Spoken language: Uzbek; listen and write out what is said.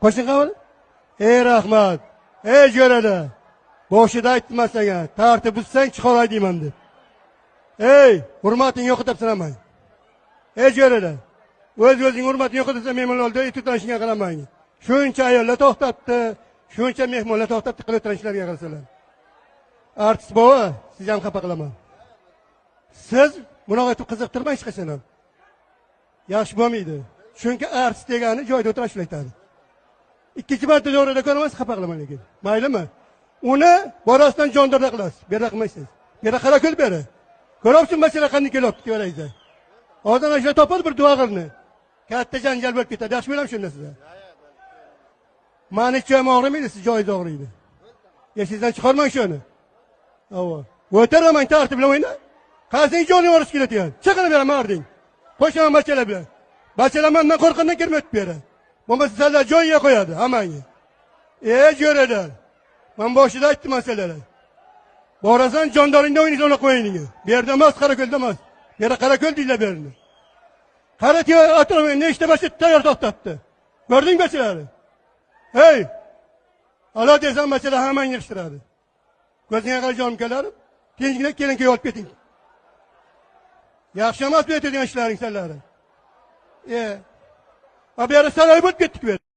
Qo'shin qabul. Ey rahmat. Ey jo'rada. Boshida aytdim senga, tartib buzsang chiqaray deyman deb. Ey, hurmating yo'qotibsan amay. Ey jo'rada. O'z-o'zing hurmating yo'qotsa mehmonlarga tutanishga qaramang. Shuncha ayollar to'xtatdi, shuncha mehmonlar to'xtatdi qilib o'tirishlarga qilsalar. Artist bova, siz ham xafa qilaman. Siz bunaqa etib qiziqtirmang hech qachon ham. Yaxshi bo'lmaydi. Chunki artist degani joyda o'tirishni aytadi. Ikkinchi marta jo'rada ko'raman, xafa qilaman lekin. Maylimi? Uni borasdan jondirda qilasiz. Bera qilmaysiz. Bera qara ko'l bera. Ko'ribsiz masala qanday kelyapti ko'raysiz. Hozir ana topadi bir duog'irni. Katta janjal bo'lib ketadi. Yaxshi bilam shunda sizlar. Mani ham og'rimaydi, siz joyingiz og'riydi. Yashingizdan chiqarmang shuni. Avo. O'tiraman tartib bilan o'yna. Qazing jo'ni o'rish keladigan. Chiqib beraman ording. Qo'shaman bachalar bilan. Bachalar mendan qo'rqandan kirib o'tib bera. Bo'lmasa sizlar joyiga qo'yadi hammangni. Jo'ralar. Men boshida aytdim masalalar. Borasan jondoringda o'ynaysan qo'ying. Bu yerda emas, Qarako'lda emas. Bu yerda Qarako'l deylar bu yerni. Qaratiyo atrofga nechta bacha tayyor to'xtatdi. Ko'rding bachalarni? Hey! Ala desam bachalar hammangni yig'ishtiradi. Ko'zingga qarab jonim kelarib, tinchgina kelinga olib keting. Yaxshi emas bu etadigan ishlaring sizlarning. Bu yerda saroy bo'lib ketdik bu yerda.